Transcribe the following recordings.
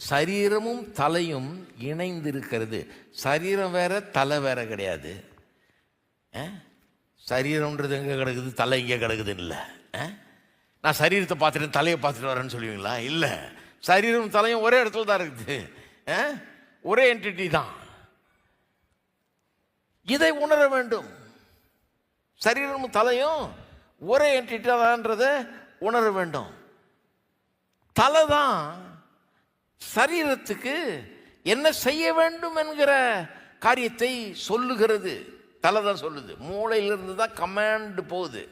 சரீரமும் தலையும் இணைந்திருக்கிறது. சரீரம் வேற, தலை வேற கிடையாது. சரீரம்ன்றது எங்கே கிடக்குது, தலை இங்கே கிடக்குதுன்னு இல்லை. நான் சரீரத்தை பார்த்துட்டு தலையை பார்த்துட்டு வரேன்னு சொல்லுவீங்களா? இல்லை, சரீரம் தலையும் ஒரே இடத்துல தான் இருக்குது. ஒரே என்டிட்டி தான். இதை உணர வேண்டும். சரீரமும் தலையும் ஒரே என்டிட்டி தான்றதை உணர வேண்டும். தலை தான் சரீரத்துக்கு என்ன செய்ய வேண்டும் என்கிற காரியத்தை சொல்லுகிறது. தலை தான் சொல்லுது. மூளையிலிருந்து தான் கமாண்ட் போகுது.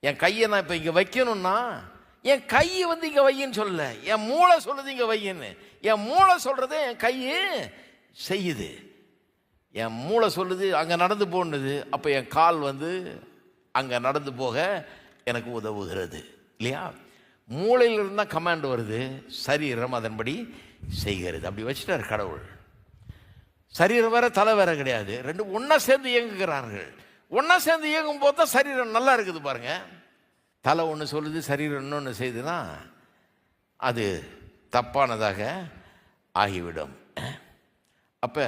என் கையை நான் இப்போ இங்கே வைக்கணும்னா என் கையை வந்து இங்கே வையின்னு சொல்லல, என் மூளை சொல்லுது இங்கே வையின்னு. என் மூளை சொல்கிறத என் கையை செய்யுது. என் மூளை சொல்லுது அங்கே நடந்து போனது, அப்போ என் கால் வந்து அங்கே நடந்து போக எனக்கு உதவுகிறது இல்லையா? மூளையிலிருந்து தான் கமாண்ட் வருது, சரீரம் அதன்படி செய்கிறது. அப்படி வச்சுட்டார் கடவுள். சரீரம் வேற, தலை வேற கிடையாது. ரெண்டும் ஒன்றா சேர்ந்து இயங்குகிறார்கள். ஒன்றா சேர்ந்து இயங்கும் போது தான் சரீரம் நல்லா இருக்குது பாருங்க. தலை ஒன்று சொல்லுது, சரீரம் இன்னொன்று செய்யுதுன்னா அது தப்பானதாக ஆகிவிடும். அப்போ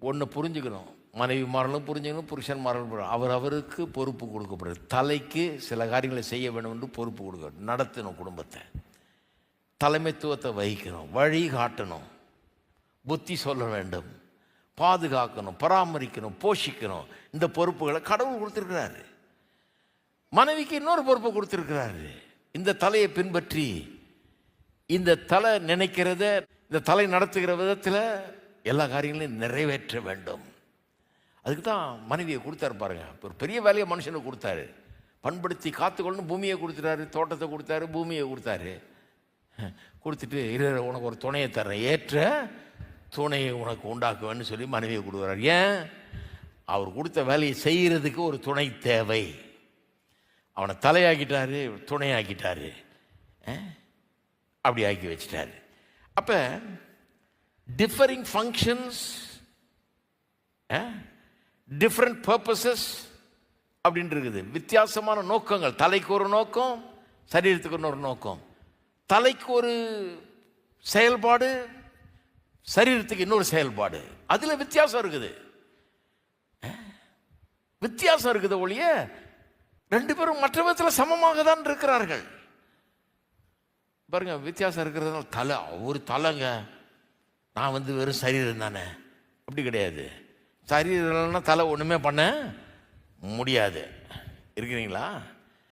ஒன்று புரிஞ்சுக்கணும், மனைவி மாறலும் புரிஞ்சுக்கணும், புருஷன் மாறலும் அவருக்கு பொறுப்பு கொடுக்கப்படுது. தலைக்கு சில காரியங்களை செய்ய வேண்டும் என்று பொறுப்பு கொடுக்கணும். நடத்தணும், குடும்பத்தை தலைமைத்துவத்தை வகிக்கணும், வழி காட்டணும், புத்தி சொல்ல வேண்டும், பாதுகாக்கணும், பராமரிக்கணும், போஷிக்கணும். இந்த பொறுப்புகளை கடவுள் கொடுத்துருக்கிறாரு. மனைவிக்கு இன்னொரு பொறுப்பை கொடுத்துருக்கிறாரு. இந்த தலையை பின்பற்றி இந்த தலை நினைக்கிறத இந்த தலை நடத்துகிற விதத்தில் எல்லா காரியங்களையும் நிறைவேற்ற வேண்டும். அதுக்கு தான் மனைவியை கொடுத்தாரு பாருங்க. ஒரு பெரிய வேலையை மனுஷனுக்கு கொடுத்தாரு. பண்படுத்தி காத்துக்கொள்ளணும். பூமியை கொடுத்துட்டாரு, தோட்டத்தை கொடுத்தாரு, பூமியை கொடுத்தாரு. கொடுத்துட்டு உனக்கு ஒரு துணையை தர்றேன், ஏற்ற துணையை உனக்கு உண்டாக்குவேன்னு சொல்லி மனைவியை கொடுக்குறாரு. ஏன்? அவர் கொடுத்த வேலையை செய்கிறதுக்கு ஒரு துணை தேவை. அவனை தலையாக்கிட்டாரு, துணையாக்கிட்டாரு, அப்படி ஆக்கி வச்சிட்டாரு. அப்போ டிஃபரிங் ஃபங்க்ஷன்ஸ், டிஃப்ரெண்ட் பர்பஸஸ் அப்படின்னு இருக்குது. வித்தியாசமான நோக்கங்கள். தலைக்கு ஒரு நோக்கம், சரீரத்துக்கு இன்னொரு நோக்கம். தலைக்கு ஒரு செயல்பாடு, சரீரத்துக்கு இன்னொரு செயல்பாடு. அதில் வித்தியாசம் இருக்குது. வித்தியாசம் இருக்குது ஒழிய ரெண்டு பேரும் மற்ற விதத்தில் சமமாக தான் இருக்கிறார்கள். பாருங்க, வித்தியாசம் இருக்கிறதுனால தலை ஒரு தலைங்க, நான் வந்து வெறும் சரீரம் தானே, அப்படி கிடையாது. சரீரம்னா தலை ஒன்றுமே பண்ண முடியாது. இருக்கிறீங்களா?